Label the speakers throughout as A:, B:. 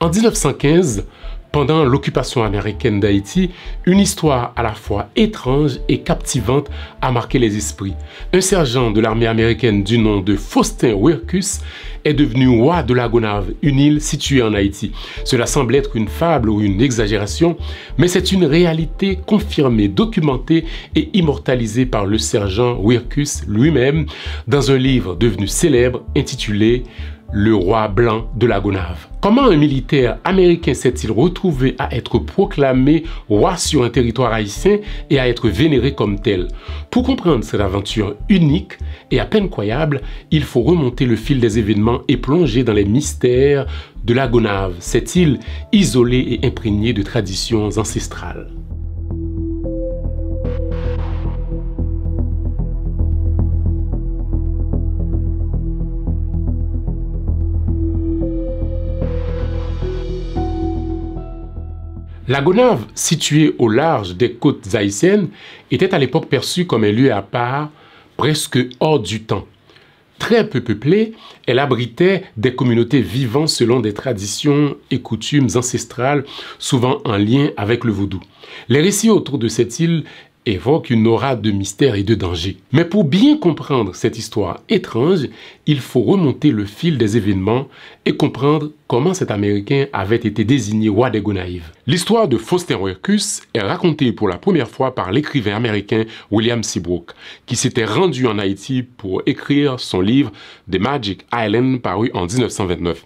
A: En 1915, pendant l'occupation américaine d'Haïti, une histoire à la fois étrange et captivante a marqué les esprits. Un sergent de l'armée américaine du nom de Faustin Wirkus est devenu roi de la Gonâve, une île située en Haïti. Cela semble être une fable ou une exagération, mais c'est une réalité confirmée, documentée et immortalisée par le sergent Wirkus lui-même dans un livre devenu célèbre intitulé Le roi blanc de la Gonâve. Comment un militaire américain s'est-il retrouvé à être proclamé roi sur un territoire haïtien et à être vénéré comme tel? Pour comprendre cette aventure unique et à peine croyable, il faut remonter le fil des événements et plonger dans les mystères de la Gonâve, cette île isolée et imprégnée de traditions ancestrales. La Gonâve, située au large des côtes haïtiennes, était à l'époque perçue comme un lieu à part, presque hors du temps. Très peu peuplée, elle abritait des communautés vivant selon des traditions et coutumes ancestrales, souvent en lien avec le vaudou. Les récits autour de cette île évoquent une aura de mystère et de danger. Mais pour bien comprendre cette histoire étrange, il faut remonter le fil des événements et comprendre comment cet Américain avait été désigné roi des Gonaïves. L'histoire de Faustin Wirkus est racontée pour la première fois par l'écrivain américain William Seabrook, qui s'était rendu en Haïti pour écrire son livre The Magic Island, paru en 1929.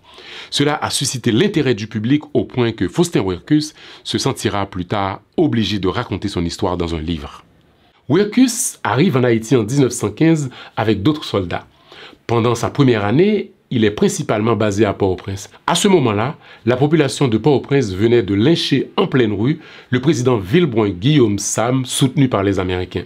A: Cela a suscité l'intérêt du public au point que Faustin Wirkus se sentira plus tard obligé de raconter son histoire dans un livre. Wirkus arrive en Haïti en 1915 avec d'autres soldats. Pendant sa première année, il est principalement basé à Port-au-Prince. À ce moment-là, la population de Port-au-Prince venait de lyncher en pleine rue le président Villebroin Guillaume Sam, soutenu par les Américains.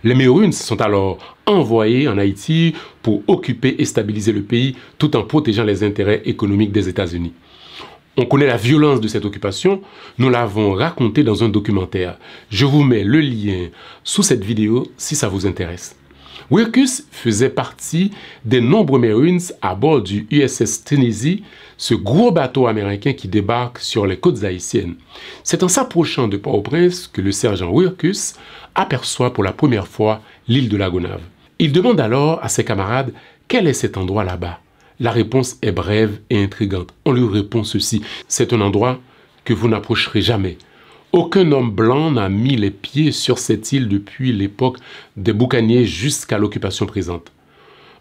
A: Les Maroons sont alors envoyés en Haïti pour occuper et stabiliser le pays tout en protégeant les intérêts économiques des États-Unis. On connaît la violence de cette occupation, nous l'avons raconté dans un documentaire. Je vous mets le lien sous cette vidéo si ça vous intéresse. Wirkus faisait partie des nombreux Maroons à bord du USS Tennessee, ce gros bateau américain qui débarque sur les côtes haïtiennes. C'est en s'approchant de Port-au-Prince que le sergent Wirkus aperçoit pour la première fois l'île de la Gonâve. Il demande alors à ses camarades quel est cet endroit là-bas. La réponse est brève et intrigante. On lui répond ceci: c'est un endroit que vous n'approcherez jamais. Aucun homme blanc n'a mis les pieds sur cette île depuis l'époque des boucaniers jusqu'à l'occupation présente.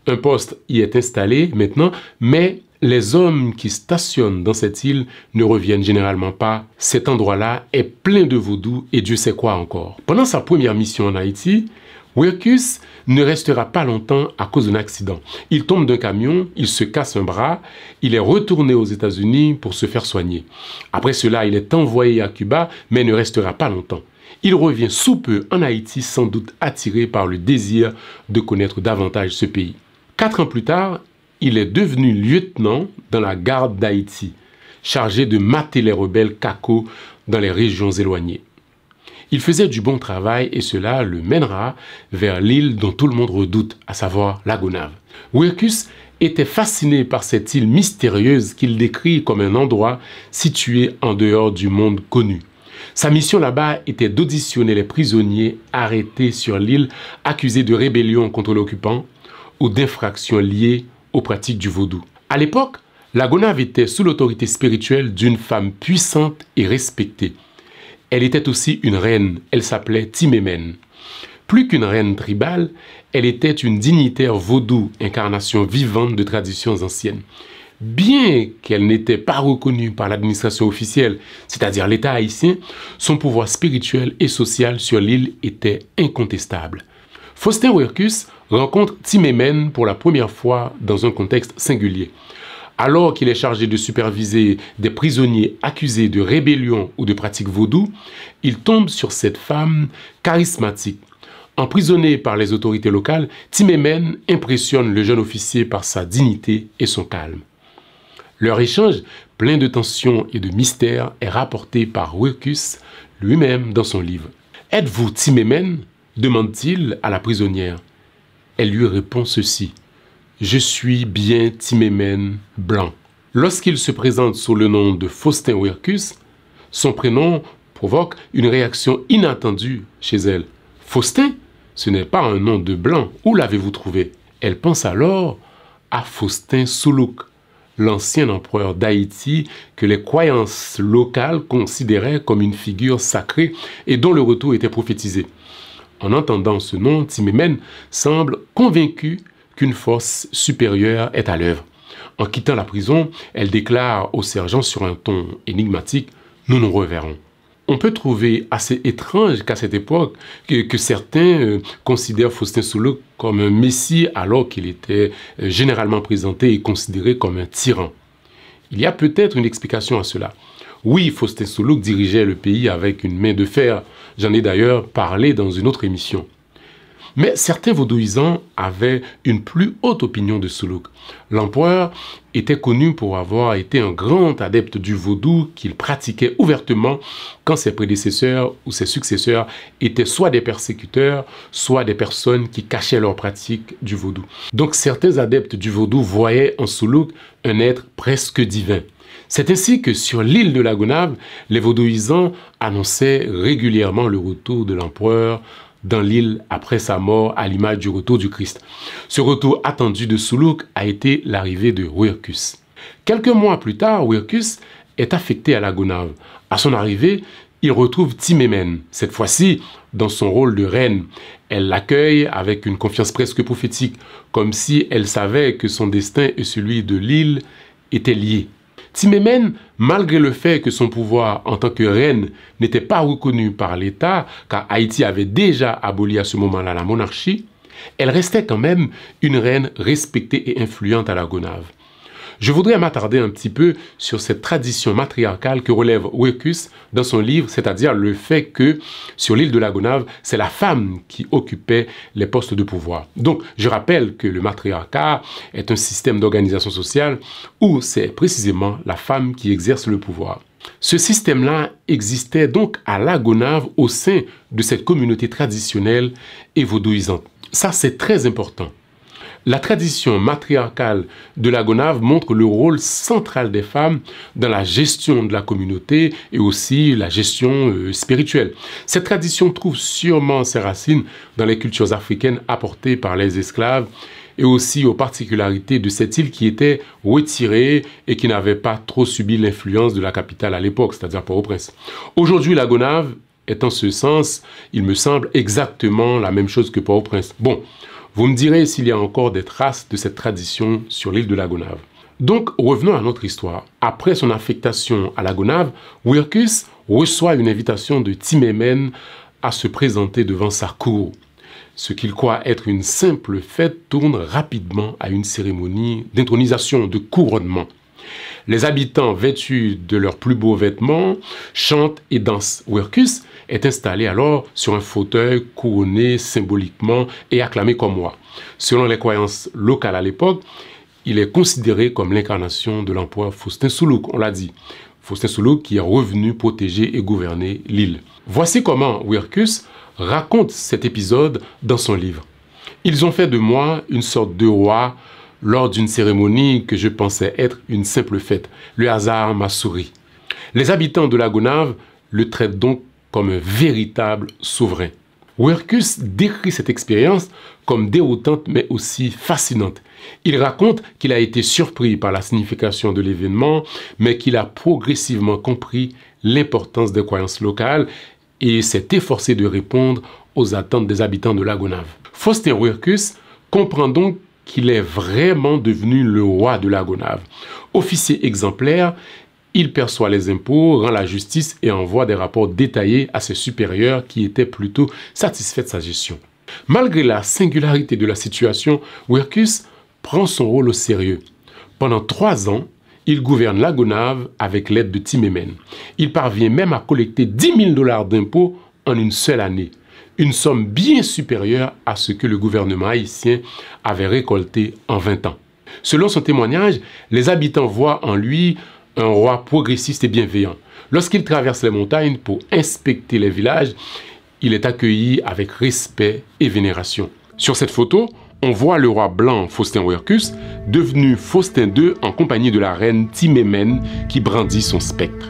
A: Un poste y est installé maintenant, mais les hommes qui stationnent dans cette île ne reviennent généralement pas. Cet endroit-là est plein de vaudou et Dieu sait quoi encore. Pendant sa première mission en Haïti, Wirkus ne restera pas longtemps à cause d'un accident. Il tombe d'un camion, il se casse un bras, il est retourné aux États-Unis pour se faire soigner. Après cela, il est envoyé à Cuba, mais ne restera pas longtemps. Il revient sous peu en Haïti, sans doute attiré par le désir de connaître davantage ce pays. 4 ans plus tard, il est devenu lieutenant dans la garde d'Haïti, chargé de mater les rebelles Kako dans les régions éloignées. Il faisait du bon travail et cela le mènera vers l'île dont tout le monde redoute, à savoir la Gonâve. Wirkus était fasciné par cette île mystérieuse qu'il décrit comme un endroit situé en dehors du monde connu. Sa mission là-bas était d'auditionner les prisonniers arrêtés sur l'île accusés de rébellion contre l'occupant ou d'infractions liées aux pratiques du vaudou. À l'époque, la Gonâve était sous l'autorité spirituelle d'une femme puissante et respectée. Elle était aussi une reine, elle s'appelait Timémène. Plus qu'une reine tribale, elle était une dignitaire vaudou, incarnation vivante de traditions anciennes. Bien qu'elle n'était pas reconnue par l'administration officielle, c'est-à-dire l'État haïtien, son pouvoir spirituel et social sur l'île était incontestable. Faustin Wirkus rencontre Timémène pour la première fois dans un contexte singulier. Alors qu'il est chargé de superviser des prisonniers accusés de rébellion ou de pratiques vaudou, il tombe sur cette femme charismatique. Emprisonné par les autorités locales, Timémène impressionne le jeune officier par sa dignité et son calme. Leur échange, plein de tensions et de mystères, est rapporté par Wirkus lui-même dans son livre. « Êtes-vous Timémène ?» demande-t-il à la prisonnière. Elle lui répond ceci: « Je suis bien Timémène blanc. » Lorsqu'il se présente sous le nom de Faustin Ouercus, son prénom provoque une réaction inattendue chez elle. Faustin, ce n'est pas un nom de blanc. Où l'avez-vous trouvé? Elle pense alors à Faustin Soulouque, l'ancien empereur d'Haïti que les croyances locales considéraient comme une figure sacrée et dont le retour était prophétisé. En entendant ce nom, Timémène semble convaincue qu'une force supérieure est à l'œuvre. En quittant la prison, elle déclare au sergent sur un ton énigmatique « Nous nous reverrons ». On peut trouver assez étrange qu'à cette époque, que certains considèrent Faustin Soulouque comme un messie alors qu'il était généralement présenté et considéré comme un tyran. Il y a peut-être une explication à cela. Oui, Faustin Soulouque dirigeait le pays avec une main de fer. J'en ai d'ailleurs parlé dans une autre émission. Mais certains vaudouisants avaient une plus haute opinion de Soulouque. L'empereur était connu pour avoir été un grand adepte du vaudou qu'il pratiquait ouvertement quand ses prédécesseurs ou ses successeurs étaient soit des persécuteurs, soit des personnes qui cachaient leur pratique du vaudou. Donc certains adeptes du vaudou voyaient en Soulouque un être presque divin. C'est ainsi que sur l'île de la Gonâve, les vaudouisants annonçaient régulièrement le retour de l'empereur dans l'île après sa mort à l'image du retour du Christ. Ce retour attendu de Soulouque a été l'arrivée de Ouercus. Quelques mois plus tard, Ouercus est affecté à la Gonâve. À son arrivée, il retrouve Timémène, cette fois-ci dans son rôle de reine. Elle l'accueille avec une confiance presque prophétique, comme si elle savait que son destin et celui de l'île étaient liés. Timémène, malgré le fait que son pouvoir en tant que reine n'était pas reconnu par l'État, car Haïti avait déjà aboli à ce moment-là la monarchie, elle restait quand même une reine respectée et influente à la Gonâve. Je voudrais m'attarder un petit peu sur cette tradition matriarcale que relève Ouercus dans son livre, c'est-à-dire le fait que sur l'île de la Gonâve, c'est la femme qui occupait les postes de pouvoir. Donc, je rappelle que le matriarcat est un système d'organisation sociale où c'est précisément la femme qui exerce le pouvoir. Ce système-là existait donc à la Gonâve au sein de cette communauté traditionnelle et vaudouisante. Ça, c'est très important. La tradition matriarcale de la Gonâve montre le rôle central des femmes dans la gestion de la communauté et aussi la gestion spirituelle. Cette tradition trouve sûrement ses racines dans les cultures africaines apportées par les esclaves et aussi aux particularités de cette île qui était retirée et qui n'avait pas trop subi l'influence de la capitale à l'époque, c'est-à-dire Port-au-Prince. Aujourd'hui, la Gonâve est en ce sens, il me semble, exactement la même chose que Port-au-Prince. Bon, vous me direz s'il y a encore des traces de cette tradition sur l'île de la Gonâve. Donc, revenons à notre histoire. Après son affectation à la Gonâve, Ouercus reçoit une invitation de Timémène à se présenter devant sa cour. Ce qu'il croit être une simple fête tourne rapidement à une cérémonie d'intronisation, de couronnement. Les habitants, vêtus de leurs plus beaux vêtements, chantent et dansent. Ouercus est installé alors sur un fauteuil couronné symboliquement et acclamé comme roi. Selon les croyances locales à l'époque, il est considéré comme l'incarnation de l'empereur Faustin Soulouque, on l'a dit. Faustin Soulouque qui est revenu protéger et gouverner l'île. Voici comment Ouercus raconte cet épisode dans son livre. « Ils ont fait de moi une sorte de roi lors d'une cérémonie que je pensais être une simple fête. Le hasard m'a souri. Les habitants de la Gonâve le traitent donc comme un véritable souverain. » Ouercus décrit cette expérience comme déroutante mais aussi fascinante. Il raconte qu'il a été surpris par la signification de l'événement, mais qu'il a progressivement compris l'importance des croyances locales et s'est efforcé de répondre aux attentes des habitants de la Gonâve. Faustin Ouercus comprend donc qu'il est vraiment devenu le roi de la Gonâve. Officier exemplaire, il perçoit les impôts, rend la justice et envoie des rapports détaillés à ses supérieurs qui étaient plutôt satisfaits de sa gestion. Malgré la singularité de la situation, Ouercus prend son rôle au sérieux. Pendant 3 ans, il gouverne la Gonâve avec l'aide de Timémène. Il parvient même à collecter 10 000 $ d'impôts en une seule année. Une somme bien supérieure à ce que le gouvernement haïtien avait récolté en 20 ans. Selon son témoignage, les habitants voient en lui un roi progressiste et bienveillant. Lorsqu'il traverse les montagnes pour inspecter les villages, il est accueilli avec respect et vénération. Sur cette photo, on voit le roi blanc Faustin Ouerkus devenu Faustin II en compagnie de la reine Timémène qui brandit son spectre.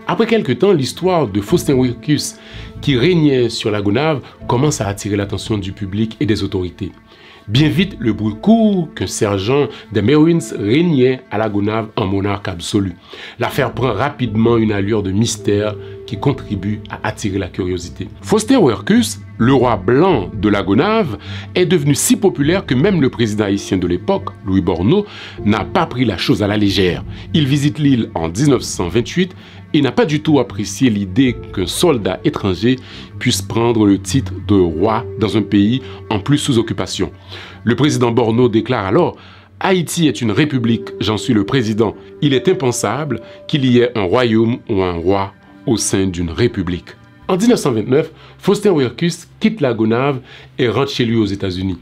A: Après quelque temps, l'histoire de Faustin Ouerkus qui régnait sur la Gonâve commence à attirer l'attention du public et des autorités. Bien vite, le bruit court qu'un sergent des Marines régnait à la Gonâve en monarque absolu. L'affaire prend rapidement une allure de mystère qui contribue à attirer la curiosité. Faustin Ouerkus, le roi blanc de la Gonâve, est devenu si populaire que même le président haïtien de l'époque, Louis Borneau, n'a pas pris la chose à la légère. Il visite l'île en 1928 et n'a pas du tout apprécié l'idée qu'un soldat étranger puisse prendre le titre de roi dans un pays en plus sous occupation. Le président Borneau déclare alors « Haïti est une république, j'en suis le président. Il est impensable qu'il y ait un royaume ou un roi au sein d'une république. » En 1929, Faustin Ouerkus quitte la Gonâve et rentre chez lui aux États-Unis.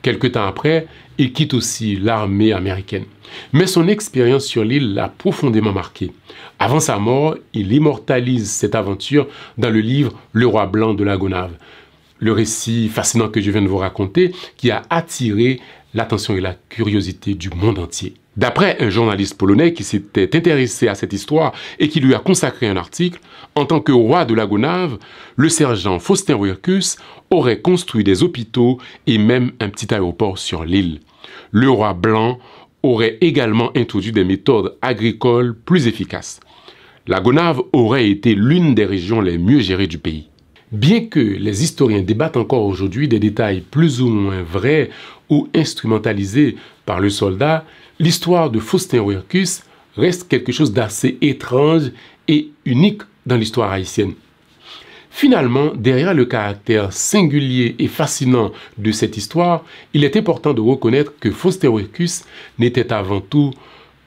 A: Quelque temps après, il quitte aussi l'armée américaine. Mais son expérience sur l'île l'a profondément marqué. Avant sa mort, il immortalise cette aventure dans le livre « Le roi blanc de la Gonâve ». Le récit fascinant que je viens de vous raconter qui a attiré l'attention et la curiosité du monde entier. D'après un journaliste polonais qui s'était intéressé à cette histoire et qui lui a consacré un article, en tant que roi de la Gonâve, le sergent Faustin Ouerkus aurait construit des hôpitaux et même un petit aéroport sur l'île. Le roi blanc aurait également introduit des méthodes agricoles plus efficaces. La Gonâve aurait été l'une des régions les mieux gérées du pays. Bien que les historiens débattent encore aujourd'hui des détails plus ou moins vrais ou instrumentalisés par le soldat, l'histoire de Faustin Ouerkus reste quelque chose d'assez étrange et unique dans l'histoire haïtienne. Finalement, derrière le caractère singulier et fascinant de cette histoire, il est important de reconnaître que Faustin Ouerkus n'était avant tout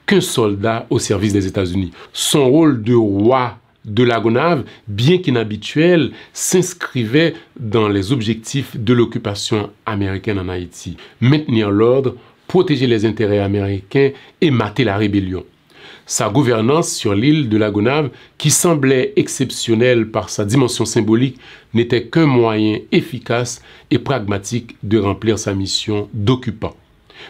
A: qu'un soldat au service des États-Unis. Son rôle de roi de la Gonâve, bien qu'inhabituel, s'inscrivait dans les objectifs de l'occupation américaine en Haïti. Maintenir l'ordre, protéger les intérêts américains et mater la rébellion. Sa gouvernance sur l'île de la Gonâve, qui semblait exceptionnelle par sa dimension symbolique, n'était qu'un moyen efficace et pragmatique de remplir sa mission d'occupant.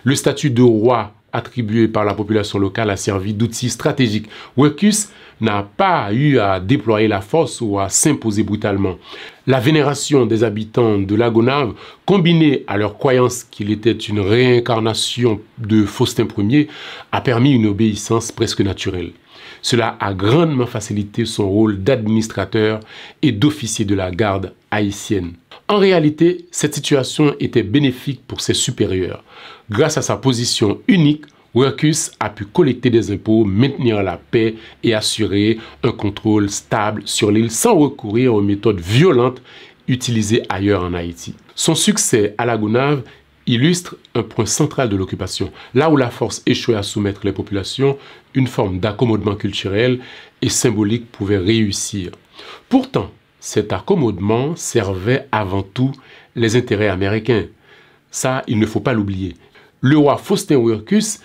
A: Le statut de roi attribué par la population locale a servi d'outil stratégique. Ouerkus n'a pas eu à déployer la force ou à s'imposer brutalement. La vénération des habitants de la Gonâve, combinée à leur croyance qu'il était une réincarnation de Faustin Ier, a permis une obéissance presque naturelle. Cela a grandement facilité son rôle d'administrateur et d'officier de la garde haïtienne. En réalité, cette situation était bénéfique pour ses supérieurs. Grâce à sa position unique, Ouerkus a pu collecter des impôts, maintenir la paix et assurer un contrôle stable sur l'île sans recourir aux méthodes violentes utilisées ailleurs en Haïti. Son succès à la Gonâve illustre un point central de l'occupation. Là où la force échouait à soumettre les populations, une forme d'accommodement culturel et symbolique pouvait réussir. Pourtant, cet accommodement servait avant tout les intérêts américains. Ça, il ne faut pas l'oublier. Le roi Faustin Ouerkus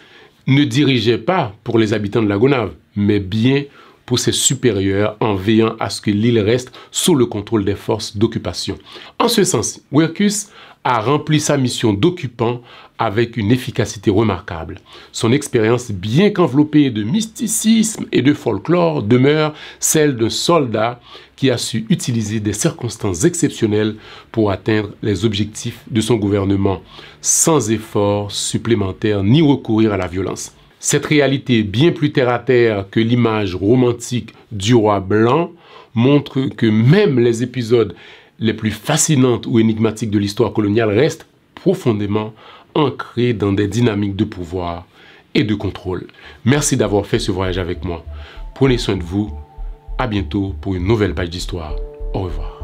A: ne dirigeait pas pour les habitants de la Gonâve, mais bien pour ses supérieurs en veillant à ce que l'île reste sous le contrôle des forces d'occupation. En ce sens, Ouerkus a rempli sa mission d'occupant avec une efficacité remarquable. Son expérience, bien qu'enveloppée de mysticisme et de folklore, demeure celle d'un soldat qui a su utiliser des circonstances exceptionnelles pour atteindre les objectifs de son gouvernement, sans effort supplémentaire ni recourir à la violence. Cette réalité bien plus terre-à-terre que l'image romantique du roi blanc montre que même les épisodes les plus fascinantes ou énigmatiques de l'histoire coloniale restent profondément ancrés dans des dynamiques de pouvoir et de contrôle. Merci d'avoir fait ce voyage avec moi. Prenez soin de vous. À bientôt pour une nouvelle page d'histoire. Au revoir.